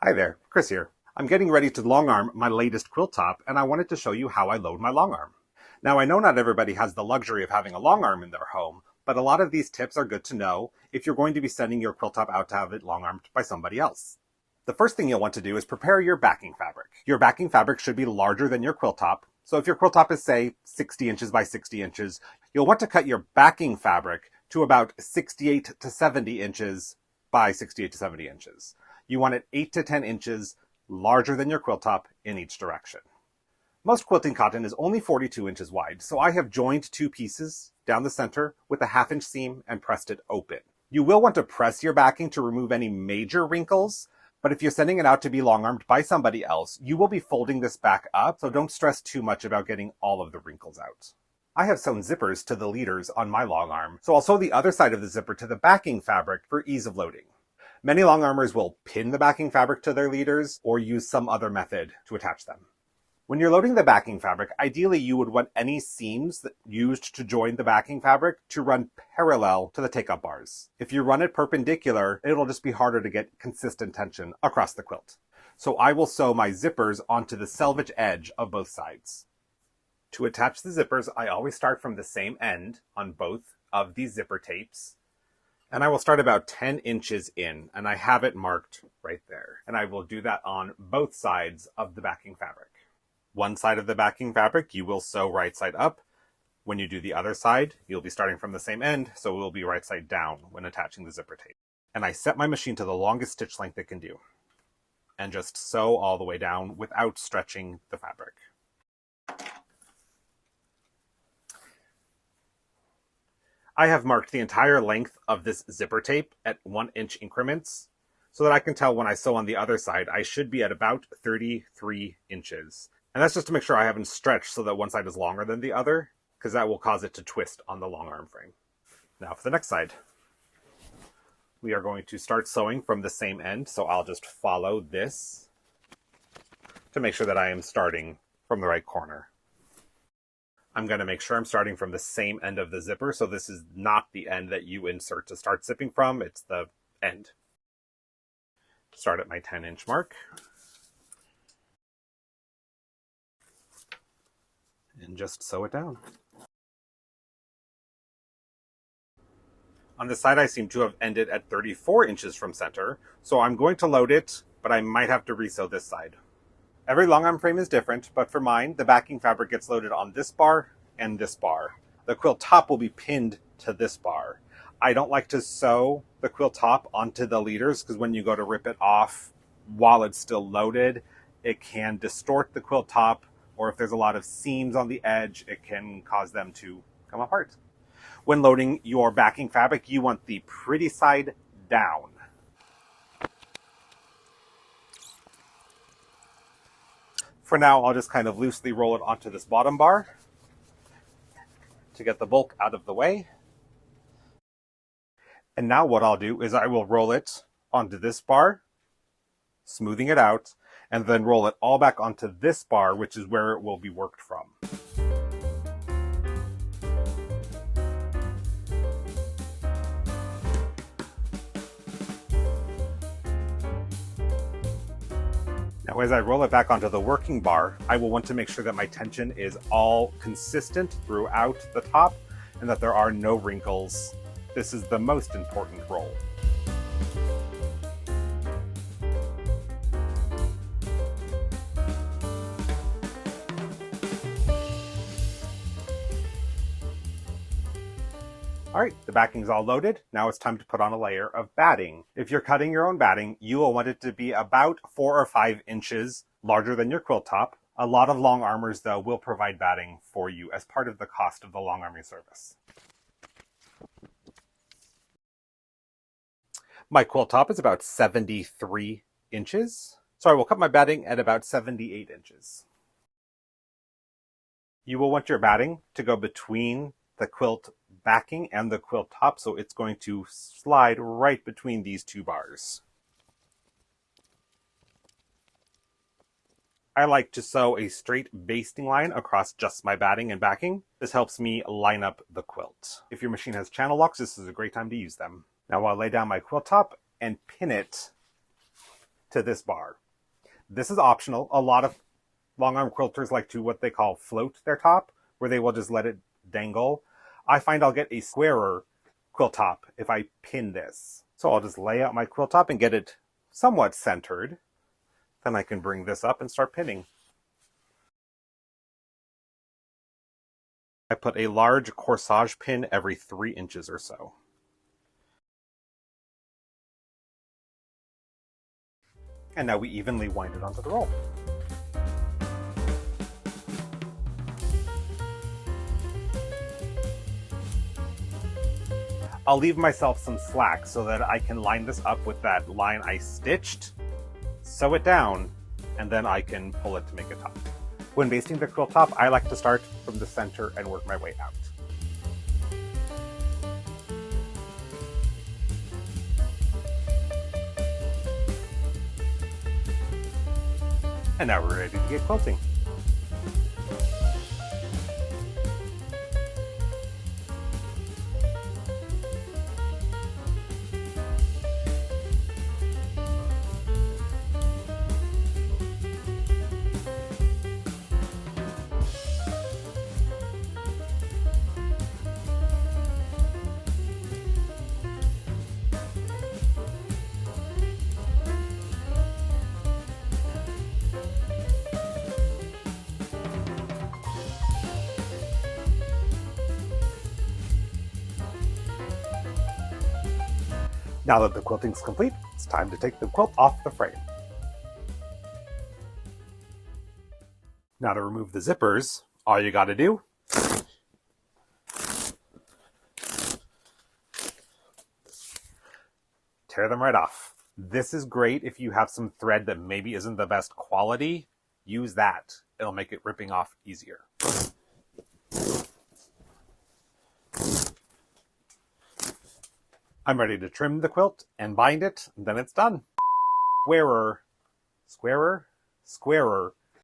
Hi there, Chris here. I'm getting ready to long arm my latest quilt top, and I wanted to show you how I load my long arm. Now, I know not everybody has the luxury of having a long arm in their home, but a lot of these tips are good to know if you're going to be sending your quilt top out to have it long armed by somebody else. The first thing you'll want to do is prepare your backing fabric. Your backing fabric should be larger than your quilt top. So if your quilt top is, say, 60 inches by 60 inches, you'll want to cut your backing fabric to about 68 to 70 inches by 68 to 70 inches. You want it 8 to 10 inches larger than your quilt top in each direction. Most quilting cotton is only 42 inches wide, so I have joined two pieces down the center with a 1/2 inch seam and pressed it open. You will want to press your backing to remove any major wrinkles, but if you're sending it out to be long armed by somebody else, you will be folding this back up, so don't stress too much about getting all of the wrinkles out. I have sewn zippers to the leaders on my long arm, so I'll sew the other side of the zipper to the backing fabric for ease of loading. Many long armers will pin the backing fabric to their leaders or use some other method to attach them. When you're loading the backing fabric, ideally you would want any seams used to join the backing fabric to run parallel to the take-up bars. If you run it perpendicular, it'll just be harder to get consistent tension across the quilt. So I will sew my zippers onto the selvage edge of both sides. To attach the zippers, I always start from the same end on both of these zipper tapes. And I will start about 10 inches in, and I have it marked right there. And I will do that on both sides of the backing fabric. One side of the backing fabric, you will sew right side up. When you do the other side, you'll be starting from the same end, so it will be right side down when attaching the zipper tape. And I set my machine to the longest stitch length it can do. And just sew all the way down without stretching the fabric. I have marked the entire length of this zipper tape at 1 inch increments so that I can tell when I sew on the other side, I should be at about 33 inches. And that's just to make sure I haven't stretched so that one side is longer than the other, because that will cause it to twist on the long arm frame. Now for the next side. We are going to start sewing from the same end, so I'll just follow this to make sure that I am starting from the right corner. I'm going to make sure I'm starting from the same end of the zipper, so this is not the end that you insert to start zipping from, it's the end. Start at my 10-inch mark. And just sew it down. On this side, I seem to have ended at 34 inches from center, so I'm going to load it, but I might have to resew this side. Every long arm frame is different, but for mine, the backing fabric gets loaded on this bar and this bar. The quilt top will be pinned to this bar. I don't like to sew the quilt top onto the leaders because when you go to rip it off while it's still loaded, it can distort the quilt top, or if there's a lot of seams on the edge, it can cause them to come apart. When loading your backing fabric, you want the pretty side down. For now, I'll just kind of loosely roll it onto this bottom bar to get the bulk out of the way. And now what I'll do is I will roll it onto this bar, smoothing it out, and then roll it all back onto this bar, which is where it will be worked from. Now, as I roll it back onto the working bar, I will want to make sure that my tension is all consistent throughout the top and that there are no wrinkles. This is the most important roll. All right, the backing's all loaded. Now it's time to put on a layer of batting. If you're cutting your own batting, you will want it to be about 4 or 5 inches larger than your quilt top. A lot of long armers, though, will provide batting for you as part of the cost of the long arming service. My quilt top is about 73 inches, so I will cut my batting at about 78 inches. You will want your batting to go between the quilt backing and the quilt top, so it's going to slide right between these two bars. I like to sew a straight basting line across just my batting and backing. This helps me line up the quilt. If your machine has channel locks, this is a great time to use them. Now I'll lay down my quilt top and pin it to this bar. This is optional. A lot of long arm quilters like to what they call float their top, where they will just let it dangle. I find I'll get a squarer quilt top if I pin this. So I'll just lay out my quilt top and get it somewhat centered. Then I can bring this up and start pinning. I put a large corsage pin every 3 inches or so. And now we evenly wind it onto the roll. I'll leave myself some slack so that I can line this up with that line I stitched, sew it down, and then I can pull it to make a top. When basting the quilt top, I like to start from the center and work my way out. And now we're ready to get quilting. Now that the quilting's complete, it's time to take the quilt off the frame. Now to remove the zippers, all you gotta do tear them right off. This is great if you have some thread that maybe isn't the best quality. Use that. It'll make it ripping off easier. I'm ready to trim the quilt and bind it, and then it's done. Squarer, squarer, squarer